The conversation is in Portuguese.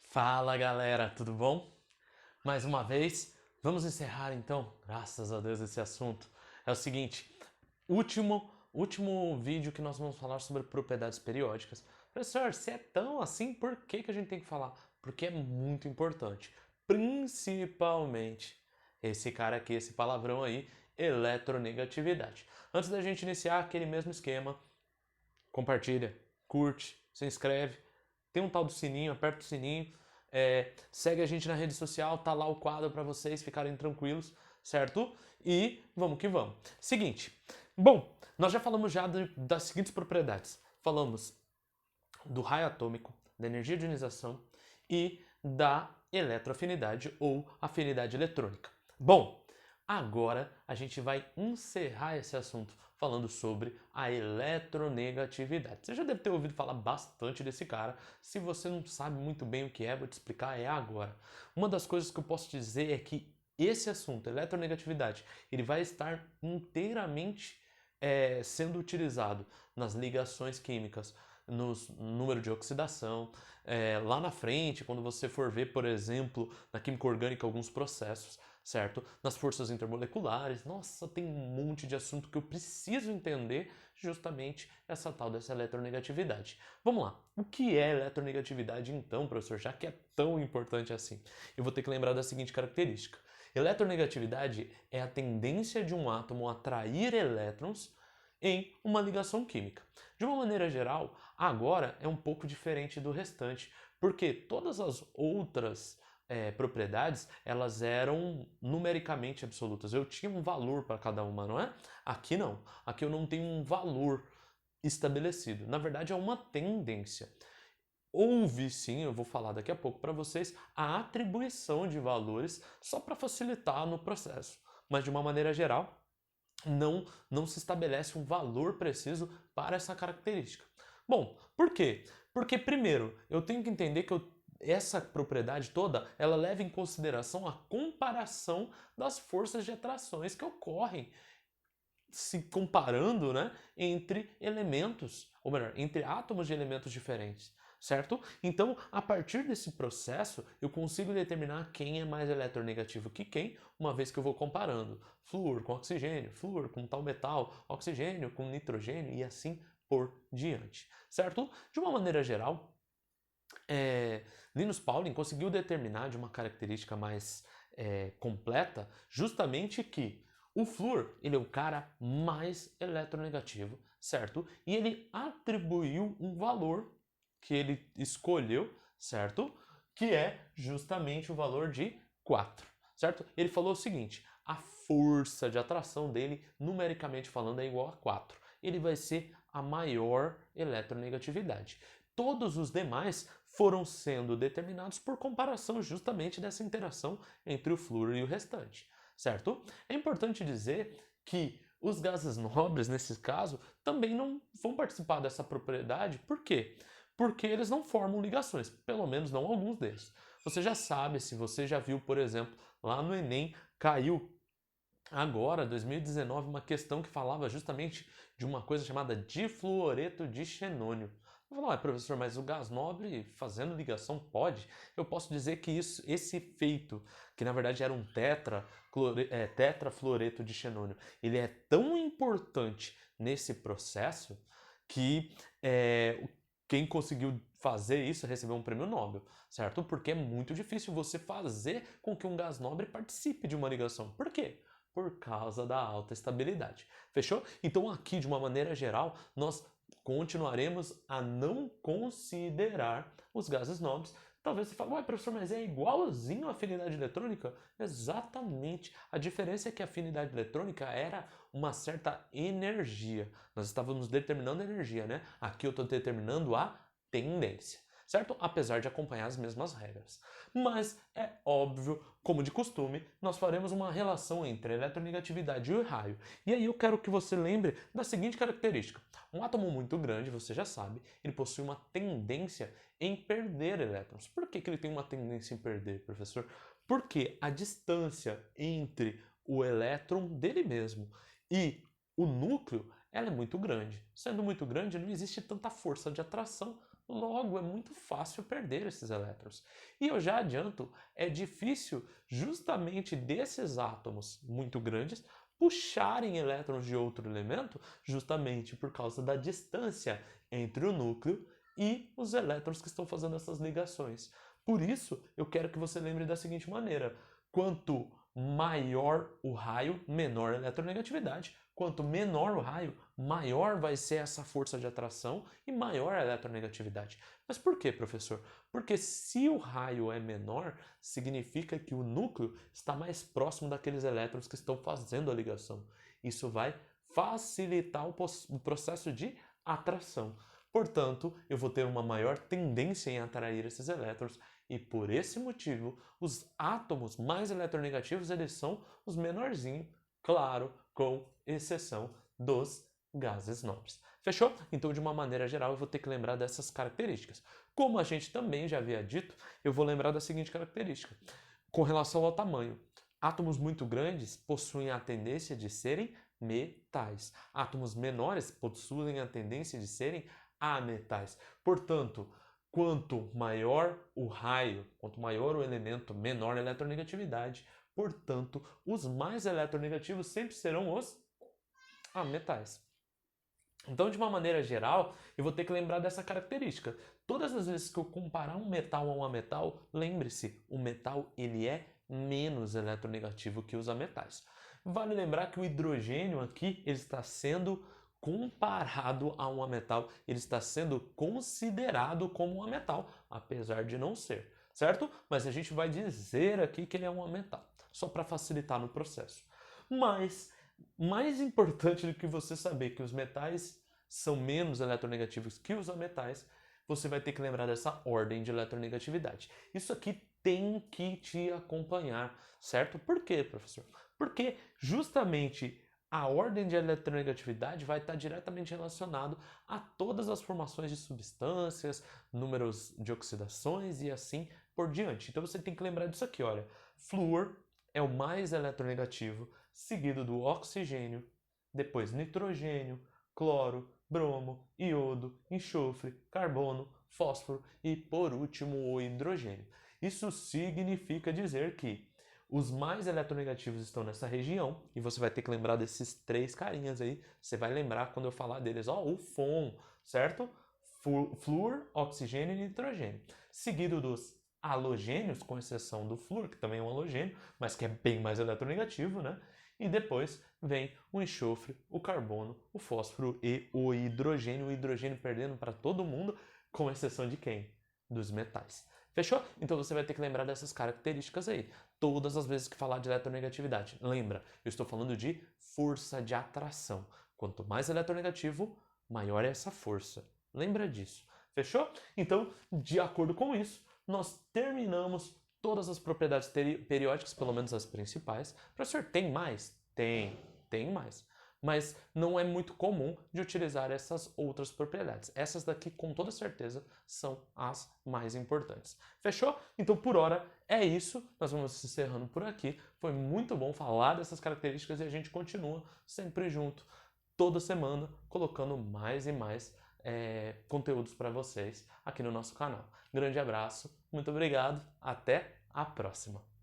Fala galera, tudo bom? Mais uma vez, vamos encerrar então, graças a Deus, esse assunto. É o seguinte, último vídeo que nós vamos falar sobre propriedades periódicas. Professor, se é tão assim, por que a gente tem que falar? Porque é muito importante. Principalmente esse cara aqui, esse palavrão aí, eletronegatividade. Antes da gente iniciar aquele mesmo esquema, compartilha, curte, se inscreve, tem um tal do sininho, aperta o sininho, segue a gente na rede social, tá lá o quadro para vocês ficarem tranquilos, certo? E vamos que vamos. Seguinte, bom, nós já falamos das seguintes propriedades. Falamos do raio atômico, da energia de ionização e da eletroafinidade ou afinidade eletrônica. Bom, agora a gente vai encerrar esse assunto falando sobre a eletronegatividade. Você já deve ter ouvido falar bastante desse cara. Se você não sabe muito bem o que é, vou te explicar agora. Uma das coisas que eu posso dizer é que esse assunto, eletronegatividade, ele vai estar inteiramente sendo utilizado nas ligações químicas, no número de oxidação. Lá na frente, quando você for ver, por exemplo, na química orgânica alguns processos, certo? Nas forças intermoleculares, nossa, tem um monte de assunto que eu preciso entender justamente essa tal dessa eletronegatividade. Vamos lá, o que é eletronegatividade então, professor, já que é tão importante assim? Eu vou ter que lembrar da seguinte característica. Eletronegatividade é a tendência de um átomo a atrair elétrons em uma ligação química. De uma maneira geral, agora é um pouco diferente do restante, porque todas as outras propriedades elas eram numericamente absolutas. Eu tinha um valor para cada uma, não é? Aqui não. Aqui eu não tenho um valor estabelecido. Na verdade, é uma tendência. Houve sim, eu vou falar daqui a pouco para vocês, a atribuição de valores só para facilitar no processo. Mas de uma maneira geral, não se estabelece um valor preciso para essa característica. Bom, por quê? Porque primeiro, eu tenho que entender que essa propriedade toda, ela leva em consideração a comparação das forças de atrações que ocorrem se comparando, né, entre elementos, ou melhor, entre átomos de elementos diferentes, certo? Então, a partir desse processo, eu consigo determinar quem é mais eletronegativo que quem, uma vez que eu vou comparando flúor com oxigênio, flúor com tal metal, oxigênio com nitrogênio e assim por diante, certo? De uma maneira geral, Linus Pauling conseguiu determinar de uma característica mais completa justamente que o flúor ele é o cara mais eletronegativo, certo? E ele atribuiu um valor que ele escolheu, certo? Que é justamente o valor de 4, certo? Ele falou o seguinte, a força de atração dele, numericamente falando, é igual a 4. Ele vai ser a maior eletronegatividade. Todos os demais foram sendo determinados por comparação justamente dessa interação entre o flúor e o restante, certo? É importante dizer que os gases nobres, nesse caso, também não vão participar dessa propriedade. Por quê? Porque eles não formam ligações, pelo menos não alguns deles. Você já sabe, se você já viu, por exemplo, lá no Enem, caiu agora, 2019, uma questão que falava justamente de uma coisa chamada difluoreto de xenônio. Eu falo, professor, mas o gás nobre fazendo ligação pode? Eu posso dizer que esse efeito, que na verdade era um tetrafluoreto de xenônio, ele é tão importante nesse processo que quem conseguiu fazer isso recebeu um prêmio Nobel, certo? Porque é muito difícil você fazer com que um gás nobre participe de uma ligação. Por quê? Por causa da alta estabilidade. Fechou? Então aqui, de uma maneira geral, nós continuaremos a não considerar os gases nobres. Talvez você fale, ué, professor, mas é igualzinho a afinidade eletrônica? Exatamente. A diferença é que a afinidade eletrônica era uma certa energia. Nós estávamos determinando a energia, né? Aqui eu estou determinando a tendência, certo? Apesar de acompanhar as mesmas regras. Mas é óbvio, como de costume, nós faremos uma relação entre a eletronegatividade e o raio. E aí eu quero que você lembre da seguinte característica. Um átomo muito grande, você já sabe, ele possui uma tendência em perder elétrons. Por que ele tem uma tendência em perder, professor? Porque a distância entre o elétron dele mesmo e o núcleo ela é muito grande. Sendo muito grande, não existe tanta força de atração logo é muito fácil perder esses elétrons. E eu já adianto, é difícil justamente desses átomos muito grandes puxarem elétrons de outro elemento justamente por causa da distância entre o núcleo e os elétrons que estão fazendo essas ligações. Por isso, eu quero que você lembre da seguinte maneira: quanto maior o raio, menor a eletronegatividade. Quanto menor o raio, maior vai ser essa força de atração e maior a eletronegatividade. Mas por quê, professor? Porque se o raio é menor, significa que o núcleo está mais próximo daqueles elétrons que estão fazendo a ligação. Isso vai facilitar o processo de atração. Portanto, eu vou ter uma maior tendência em atrair esses elétrons e por esse motivo, os átomos mais eletronegativos eles são os menorzinhos, claro, com exceção dos gases nobres. Fechou? Então, de uma maneira geral, eu vou ter que lembrar dessas características. Como a gente também já havia dito, eu vou lembrar da seguinte característica. Com relação ao tamanho, átomos muito grandes possuem a tendência de serem metais. Átomos menores possuem a tendência de serem ametais. Portanto, quanto maior o raio, quanto maior o elemento, menor a eletronegatividade. Portanto, os mais eletronegativos sempre serão os ametais. Então, de uma maneira geral, eu vou ter que lembrar dessa característica. Todas as vezes que eu comparar um metal a um ametal, lembre-se, o metal ele é menos eletronegativo que os ametais. Vale lembrar que o hidrogênio aqui ele está sendo comparado a um ametal, ele está sendo considerado como um ametal, apesar de não ser, certo? Mas a gente vai dizer aqui que ele é um ametal, só para facilitar no processo. Mas, mais importante do que você saber que os metais são menos eletronegativos que os ametais, você vai ter que lembrar dessa ordem de eletronegatividade. Isso aqui tem que te acompanhar, certo? Por quê, professor? Porque justamente a ordem de eletronegatividade vai estar diretamente relacionado a todas as formações de substâncias, números de oxidações e assim por diante. Então você tem que lembrar disso aqui, olha. Flúor é o mais eletronegativo, seguido do oxigênio, depois nitrogênio, cloro, bromo, iodo, enxofre, carbono, fósforo e, por último, o hidrogênio. Isso significa dizer que os mais eletronegativos estão nessa região e você vai ter que lembrar desses três carinhas aí. Você vai lembrar quando eu falar deles, ó, o FON, certo? Flúor, oxigênio e nitrogênio. Seguido dos halogênios, com exceção do flúor, que também é um halogênio, mas que é bem mais eletronegativo, né? E depois vem o enxofre, o carbono, o fósforo e o hidrogênio perdendo para todo mundo, com exceção de quem? Dos metais. Fechou? Então você vai ter que lembrar dessas características aí. Todas as vezes que falar de eletronegatividade. Lembra, eu estou falando de força de atração. Quanto mais eletronegativo, maior é essa força. Lembra disso. Fechou? Então, de acordo com isso, nós terminamos todas as propriedades periódicas, pelo menos as principais. Professor, tem mais? Tem mais. Mas não é muito comum de utilizar essas outras propriedades. Essas daqui, com toda certeza, são as mais importantes. Fechou? Então, por hora, é isso. Nós vamos encerrando por aqui. Foi muito bom falar dessas características e a gente continua sempre junto, toda semana, colocando mais e mais conteúdos para vocês aqui no nosso canal. Grande abraço, muito obrigado, até a próxima!